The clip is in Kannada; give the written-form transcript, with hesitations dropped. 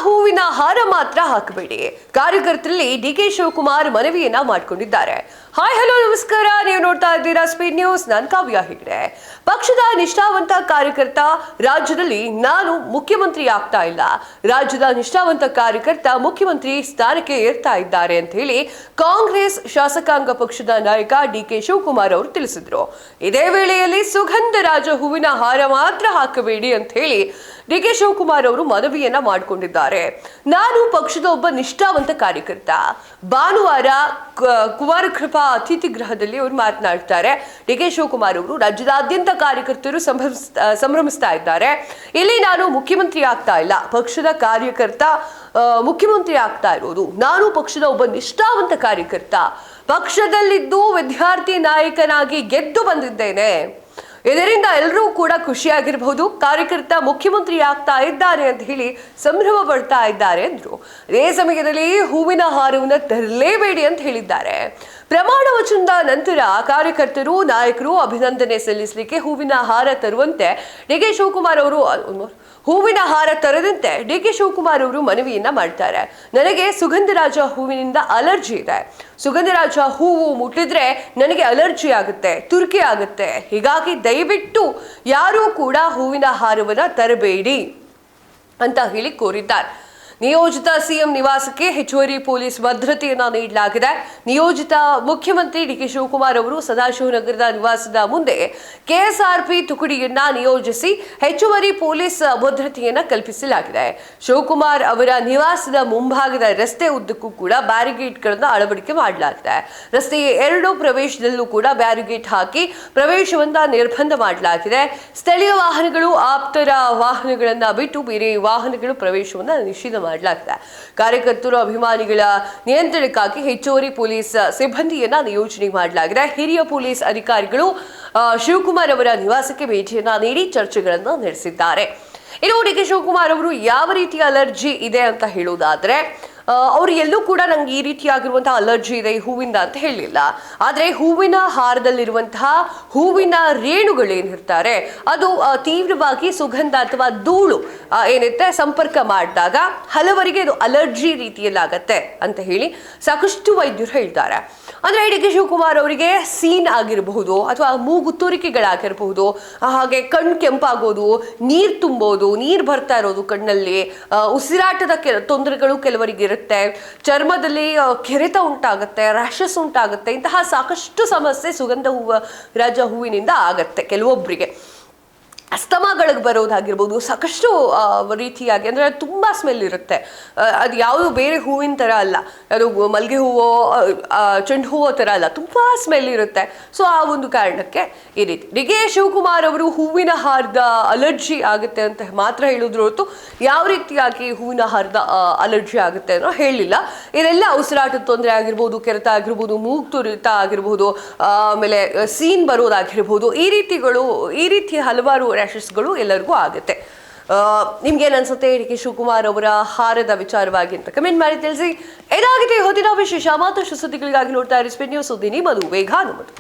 ಹೂವಿನ ಹಾರ ಮಾತ್ರ ಹಾಕಬೇಡಿ. ಕಾರ್ಯಕರ್ತರಲ್ಲಿ ಡಿಕೆ ಶಿವಕುಮಾರ್ ಮನವಿಯನ್ನ ಮಾಡಿಕೊಂಡಿದ್ದಾರೆ. ಹಾಯ್ ಹಲೋ ನಮಸ್ಕಾರ, ನೀವು ನೋಡ್ತಾ ಇದ್ದೀರಾ ಸ್ಪೀಡ್ ನ್ಯೂಸ್. ನಾನು ಕಾವ್ಯ ಹೆಗ್ಡೆ. ಪಕ್ಷದ ನಿಷ್ಠಾವಂತ ಕಾರ್ಯಕರ್ತ, ರಾಜ್ಯದಲ್ಲಿ ನಾನು ಮುಖ್ಯಮಂತ್ರಿ ಆಗ್ತಾ ಇಲ್ಲ, ರಾಜ್ಯದ ನಿಷ್ಠಾವಂತ ಕಾರ್ಯಕರ್ತ ಮುಖ್ಯಮಂತ್ರಿ ಸ್ಥಾನಕ್ಕೆ ಏರ್ತಾ ಇದ್ದಾರೆ ಅಂತ ಹೇಳಿ ಕಾಂಗ್ರೆಸ್ ಶಾಸಕಾಂಗ ಪಕ್ಷದ ನಾಯಕ ಡಿಕೆ ಶಿವಕುಮಾರ್ ಅವರು ತಿಳಿಸಿದ್ರು. ಇದೇ ವೇಳೆಯಲ್ಲಿ ಸುಗಂಧರಾಜ ಹೂವಿನ ಹಾರ ಮಾತ್ರ ಹಾಕಬೇಡಿ ಅಂತ ಹೇಳಿ ಡಿಕೆ ಶಿವಕುಮಾರ್ ಅವರು ಮನವಿಯನ್ನ ಮಾಡಿಕೊಂಡಿದ್ದಾರೆ. ನಾನು ಪಕ್ಷದ ಒಬ್ಬ ನಿಷ್ಠಾವಂತ ಕಾರ್ಯಕರ್ತ. ಭಾನುವಾರ ಕುಮಾರಕೃಪಾ ಅತಿಥಿ ಗೃಹದಲ್ಲಿ ಅವರು ಮಾತನಾಡ್ತಾರೆ. ಡಿಕೆ ಶಿವಕುಮಾರ್ ಅವರು ರಾಜ್ಯದಾದ್ಯಂತ ಕಾರ್ಯಕರ್ತರು ಸಂಭ್ರಮಿಸ್ತಾ ಇದ್ದಾರೆ. ಇಲ್ಲಿ ನಾನು ಮುಖ್ಯಮಂತ್ರಿ ಆಗ್ತಾ ಇಲ್ಲ, ಪಕ್ಷದ ಕಾರ್ಯಕರ್ತ ಮುಖ್ಯಮಂತ್ರಿ ಆಗ್ತಾ ಇರೋದು. ನಾನು ಪಕ್ಷದ ಒಬ್ಬ ನಿಷ್ಠಾವಂತ ಕಾರ್ಯಕರ್ತ, ಪಕ್ಷದಲ್ಲಿದ್ದು ವಿದ್ಯಾರ್ಥಿ ನಾಯಕನಾಗಿ ಗೆದ್ದು ಬಂದಿದ್ದೇನೆ. ಇದರಿಂದ ಎಲ್ಲರೂ ಕೂಡ ಖುಷಿಯಾಗಿರಬಹುದು. ಕಾರ್ಯಕರ್ತ ಮುಖ್ಯಮಂತ್ರಿ ಆಗ್ತಾ ಇದ್ದಾರೆ ಅಂತ ಹೇಳಿ ಸಂಭ್ರಮ ಪಡ್ತಾ ಇದ್ದಾರೆ ಅಂದ್ರು. ಇದೇ ಸಮಯದಲ್ಲಿ ಹೂವಿನ ಹಾರವನ್ನು ತರಲೇಬೇಡಿ ಅಂತ ಹೇಳಿದ್ದಾರೆ. ಪ್ರಮಾಣ ವಚನದ ನಂತರ ಕಾರ್ಯಕರ್ತರು ನಾಯಕರು ಅಭಿನಂದನೆ ಸಲ್ಲಿಸಲಿಕ್ಕೆ ಹೂವಿನ ಹಾರ ತರುವಂತೆ ಡಿಕೆ ಶಿವಕುಮಾರ್ ಅವರು ಹೂವಿನ ಹಾರ ತರದಂತೆ ಡಿಕೆ ಶಿವಕುಮಾರ್ ಅವರು ಮನವಿಯನ್ನ ಮಾಡ್ತಾರೆ. ನನಗೆ ಸುಗಂಧರಾಜ ಹೂವಿನಿಂದ ಅಲರ್ಜಿ ಇದೆ. ಸುಗಂಧರಾಜ ಹೂವು ಮುಟ್ಟಿದ್ರೆ ನನಗೆ ಅಲರ್ಜಿ ಆಗುತ್ತೆ, ತುರ್ಕೆ ಆಗುತ್ತೆ. ಹೀಗಾಗಿ ದಯವಿಟ್ಟು ಯಾರೂ ಕೂಡ ಹೂವಿನ ಹಾರವನ್ನ ತರಬೇಡಿ ಅಂತ ಹೇಳಿ ಕೋರಿದ್ದಾರೆ. ನಿಯೋಜಿತ ಸಿಎಂ ನಿವಾಸಕ್ಕೆ ಹೆಚ್ಚುವರಿ ಪೊಲೀಸ್ ಭದ್ರತೆಯನ್ನ ನೀಡಲಾಗಿದೆ. ನಿಯೋಜಿತ ಮುಖ್ಯಮಂತ್ರಿ ಡಿಕೆ ಶಿವಕುಮಾರ್ ಅವರು ಸದಾಶಿವನಗರದ ನಿವಾಸದ ಮುಂದೆ ಕೆಎಸ್ಆರ್ಪಿ ತುಕಡಿಯನ್ನ ನಿಯೋಜಿಸಿ ಹೆಚ್ಚುವರಿ ಪೊಲೀಸ್ ಭದ್ರತೆಯನ್ನ ಕಲ್ಪಿಸಲಾಗಿದೆ. ಶಿವಕುಮಾರ್ ಅವರ ನಿವಾಸದ ಮುಂಭಾಗದ ರಸ್ತೆ ಉದ್ದಕ್ಕೂ ಕೂಡ ಬ್ಯಾರಿಗೇಡ್ಗಳನ್ನು ಅಳವಡಿಕೆ ಮಾಡಲಾಗಿದೆ. ರಸ್ತೆಯ ಎರಡು ಪ್ರವೇಶದಲ್ಲೂ ಕೂಡ ಬ್ಯಾರಿಗೇಡ್ ಹಾಕಿ ಪ್ರವೇಶವನ್ನ ನಿರ್ಬಂಧ ಮಾಡಲಾಗಿದೆ. ಸ್ಥಳೀಯ ವಾಹನಗಳು, ಆಪ್ತರ ವಾಹನಗಳನ್ನ ಬಿಟ್ಟು ಬೇರೆ ವಾಹನಗಳು ಪ್ರವೇಶವನ್ನ ನಿಷೇಧ ಮಾಡಲಾಗಿದೆ. ಕಾರ್ಯಕರ್ತರು ಅಭಿಮಾನಿಗಳ ನಿಯಂತ್ರಣಕ್ಕಾಗಿ ಹೆಚ್ಚುವರಿ ಪೊಲೀಸ್ ಸಿಬ್ಬಂದಿಯನ್ನ ನಿಯೋಜನೆ ಮಾಡಲಾಗಿದೆ. ಹಿರಿಯ ಪೊಲೀಸ್ ಅಧಿಕಾರಿಗಳು ಶಿವಕುಮಾರ್ ಅವರ ನಿವಾಸಕ್ಕೆ ಭೇಟಿಯನ್ನ ನೀಡಿ ಚರ್ಚೆಗಳನ್ನು ನಡೆಸಿದ್ದಾರೆ. ಇನ್ನು ಡಿಕೆ ಶಿವಕುಮಾರ್ ಅವರು ಯಾವ ರೀತಿಯ ಅಲರ್ಜಿ ಇದೆ ಅಂತ ಹೇಳೋದಾದ್ರೆ, ಅವರು ಎಲ್ಲೂ ಕೂಡ ನಂಗೆ ಈ ರೀತಿಯಾಗಿರುವಂತಹ ಅಲರ್ಜಿ ಇದೆ ಈ ಹೂವಿಂದ ಅಂತ ಹೇಳಿಲ್ಲ. ಆದರೆ ಹೂವಿನ ಹಾರದಲ್ಲಿರುವಂತಹ ಹೂವಿನ ರೇಣುಗಳೇನಿರ್ತಾರೆ ಅದು ತೀವ್ರವಾಗಿ ಸುಗಂಧ ಅಥವಾ ಧೂಳು ಏನಿರುತ್ತೆ ಸಂಪರ್ಕ ಮಾಡಿದಾಗ ಹಲವರಿಗೆ ಇದು ಅಲರ್ಜಿ ರೀತಿಯಲ್ಲಾಗತ್ತೆ ಅಂತ ಹೇಳಿ ಸಾಕಷ್ಟು ವೈದ್ಯರು ಹೇಳ್ತಾರೆ. ಅಂದ್ರೆ ಡಿಕೆ ಶಿವಕುಮಾರ್ ಅವರಿಗೆ ಸೀನ್ ಆಗಿರಬಹುದು ಅಥವಾ ಮೂಗುತ್ತುರಿಕೆಗಳಾಗಿರಬಹುದು, ಹಾಗೆ ಕಣ್ಣು ಕೆಂಪಾಗೋದು, ನೀರು ತುಂಬೋದು, ನೀರು ಬರ್ತಾ ಇರೋದು ಕಣ್ಣಲ್ಲಿ, ಉಸಿರಾಟದ ತೊಂದರೆಗಳು ಕೆಲವರಿಗೆ ಇರುತ್ತೆ, ಚರ್ಮದಲ್ಲಿ ಕೆರೆತ ಉಂಟಾಗುತ್ತೆ, ರ್ಯಾಷಸ್ ಉಂಟಾಗುತ್ತೆ. ಇಂತಹ ಸಾಕಷ್ಟು ಸಮಸ್ಯೆ ಸುಗಂಧ ರಾಜ ಹೂವಿನಿಂದ ಆಗತ್ತೆ. ಕೆಲವೊಬ್ಬರಿಗೆ ಅಸ್ತಮಾಗಳಿಗೆ ಬರೋದಾಗಿರ್ಬೋದು, ಸಾಕಷ್ಟು ರೀತಿಯಾಗಿ ಅಂದರೆ ತುಂಬ ಸ್ಮೆಲ್ ಇರುತ್ತೆ. ಅದು ಯಾವುದು ಬೇರೆ ಹೂವಿನ ಥರ ಅಲ್ಲ, ಅದು ಮಲ್ಲಿಗೆ ಹೂವು, ಚೆಂಡು ಹೂವು ಥರ ಅಲ್ಲ, ತುಂಬ ಸ್ಮೆಲ್ ಇರುತ್ತೆ. ಸೊ ಆ ಒಂದು ಕಾರಣಕ್ಕೆ ಈ ರೀತಿ ಡಿಕೆ ಶಿವಕುಮಾರ್ ಅವರು ಹೂವಿನ ಹಾರದ ಅಲರ್ಜಿ ಆಗುತ್ತೆ ಅಂತ ಮಾತ್ರ ಹೇಳಿದ್ರು ಹೊರತು ಯಾವ ರೀತಿಯಾಗಿ ಹೂವಿನ ಹಾರದ ಅಲರ್ಜಿ ಆಗುತ್ತೆ ಅನ್ನೋ ಹೇಳಿಲ್ಲ. ಇದೆಲ್ಲ ಉಸಿರಾಟದ ತೊಂದರೆ ಆಗಿರ್ಬೋದು, ಕೆರೆತ ಆಗಿರ್ಬೋದು, ಮೂಗು ತುರಿತ ಆಗಿರ್ಬೋದು, ಆಮೇಲೆ ಸೀನ್ ಬರೋದಾಗಿರ್ಬೋದು, ಈ ರೀತಿ ಹಲವಾರು ರ್ಯಾಷಸ್ಗಳು ಎಲ್ಲರಿಗೂ ಆಗುತ್ತೆ. ನಿಮ್ಗೇನು ಅನ್ಸುತ್ತೆ ಡಿಕೆ ಶಿವಕುಮಾರ್ ಅವರ ಹಾರದ ವಿಚಾರವಾಗಿ ಅಂತ ಕಮೆಂಟ್ ಮಾಡಿ ತಿಳಿಸಿ. ಇದಾಗಿದೆ ಹೊತ್ತಿನ ವಿಶೇಷ. ಮತ್ತಷ್ಟು ಸುದ್ದಿಗಳಿಗಾಗಿ ನೋಡ್ತಾ ಇರಿ ಸ್ಪೀಡ್ ನ್ಯೂಸ್. ಸುದ್ದಿ ನಿಮ್ಮದು, ವೇಗ ನಮ್ಮದು.